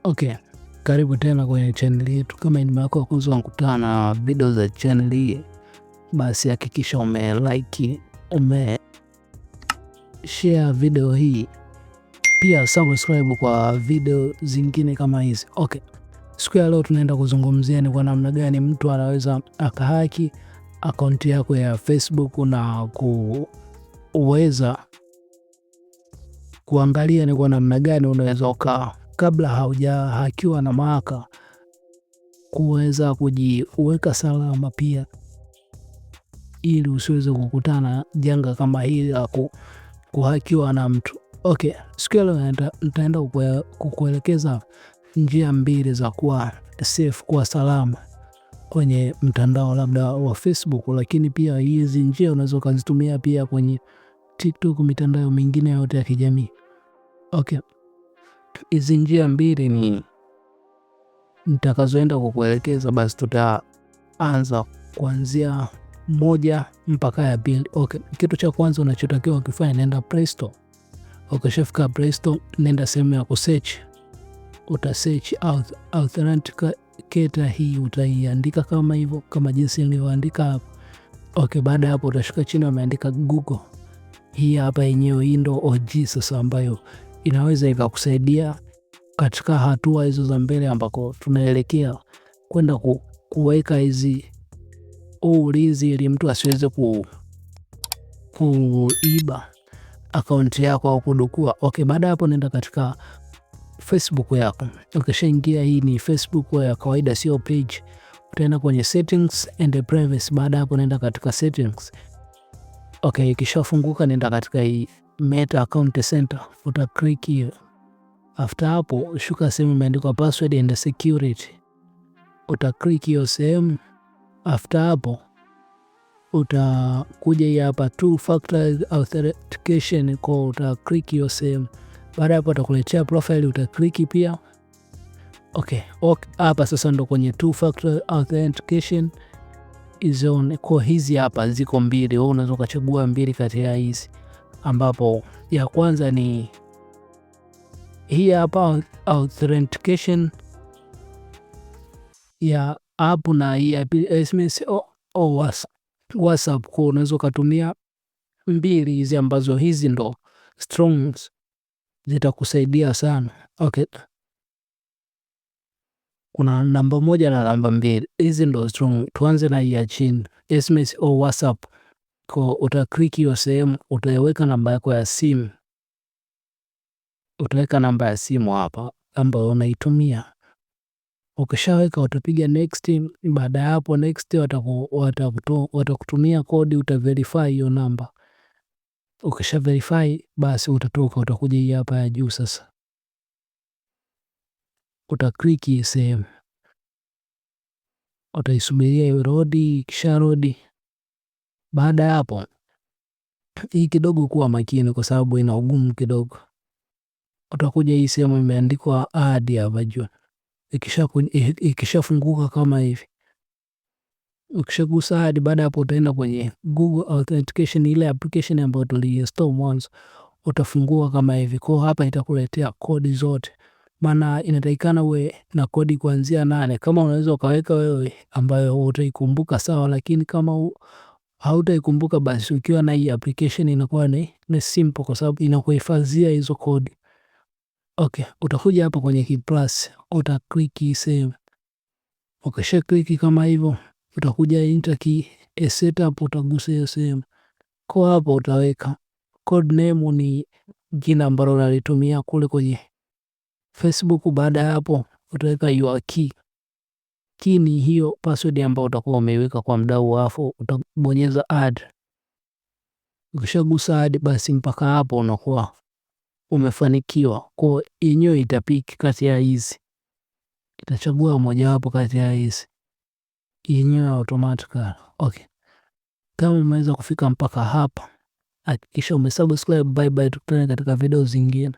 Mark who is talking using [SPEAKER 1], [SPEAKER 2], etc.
[SPEAKER 1] Okay, karibu tena kwenye channel yetu. Kama ni mara yako ya kwanza kukutana na video za channel hii, basi hakikisha like, share video hii, pia subscribe kwa video zingine kama hizi. Okay, siku ya leo tunaenda kuzungumzia ni kwa namna gani mtu anaweza akahaki akaunti yako ya Facebook na kuweza kuangalia ni kwa namna gani unaweza kabla haujahakiwa na mahakama kuweza kujiweka salama pia, ili usiweze kukutana janga kama hili la kuhakiwa na mtu. Okay, siku ya leo nitaenda kukuelekeza njia mbili za kuwa safe, kuwa salama kwenye mtandao labda wa Facebook, lakini pia hizi njia unaweza kuzitumia pia kwenye TikTok, mitandao mingine yote ya kijamii. Okay, hizi njia mbili ni nitakazoenda kukuelekeza, basi tutaanza kuanzia moja mpaka ya pili. Okay, kitu cha kwanza unachotakiwa kufanya, nenda Play Store. Ukishafika Play Store, nenda sehemu ya kusearch. Utasearch Authenticator, hii utaiandika kama hivyo, kama jinsi nilivyoandika hapo. Okay, baada hapo utashuka chini umeandika Google. Hii hapa yenyewe, hii ndo OG sasa, ambayo inaweza ikakusaidia katika hatua hizo za mbele ambako tunaelekea kwenda kuweka hizi ulinzi ili mtu asiweze kuiba akaunti yako au kudukua. Okay, baada hapo nenda katika Facebook yako. Ukishaingia, hii ni Facebook ya kawaida, sio page. Utaenda kwenye settings and privacy. Baada hapo nenda katika settings. Okay, ikishafunguka nenda katika hii Meta Account Center, uta click hiyo. After hapo shuka sehemu imeandikwa password and security, uta click hiyo sehemu. After hapo utakuja hapa two factor authentication, kwa uta click hiyo sehemu. Baada hapo utakuletea profile, uta click pia. Okay, hapa sasa ndo kwenye two factor authentication zone. Kwa hizi hapa ziko mbili, wewe unaweza kuchagua mbili kati ya hizi, ambapo ya kwanza ni hii hapa authentication ya app, na hii SMS au WhatsApp. Kwa unaweza kutumia mbili hizi, ambazo hizi ndo strong, zitakusaidia sana. Okay, kuna namba moja na namba mbili, hizi ndo strong. Tuanze na hii ya chini, SMS au WhatsApp. Kwa uta click hiyo sehemu, utaweka namba yako ya simu. Utaweka namba ya simu hapa ambayo unaitumia. Ukishaweka utapiga next. Baada ya hapo next, watakutumia kodi, utaverify hiyo namba. Ukisha verify, basi utatoka, utakuja hapa ya juu sasa, uta click hii sehemu, utaisubiria hiyo load. Kisha load, baada ya hapo hii kidogo kuwa makini kwa sababu ina ugumu kidogo. Utakuja hii sehemu imeandikwa add hapa juu. Ikishafunguka kama hivi, ukishagusa add, baada hapo utaenda kwenye Google Authentication, ile application ambayo tuliinstall mwanzo. Utafungua kama hivi. Kwa hapa itakuletea kodi zote, maana inatakikana uwe na kodi kuanzia 8. Kama unaweza ukaweka wewe ambayo utaikumbuka sawa, lakini kama hautaikumbuka, basi ukiwa na hii application inakuwa ni simple, kwa sababu inakuhifadhia hizo kodi. Okay, utakuja hapa kwenye key plus, uta click save. Ukisha click kama hivyo, utakuja enter key setup, utagusa hiyo sehemu. Kwa hapo utaweka code name, ni jina ambalo unalitumia kule kwenye Facebook. Baada ya hapo utaweka your key. Key ni hiyo password ambayo utakuwa umeiweka kwa muda huo, afu utabonyeza add. Ukishagusa add, basi mpaka hapo unakuwa umefanikiwa. Kwa yenyewe itapiki kati ya hizi, itachagua moja wapo kati ya hizi yenyewe automatically. Okay, kama umeweza kufika mpaka hapa, hakikisha umesubscribe. Bye bye, tukutane katika video zingine.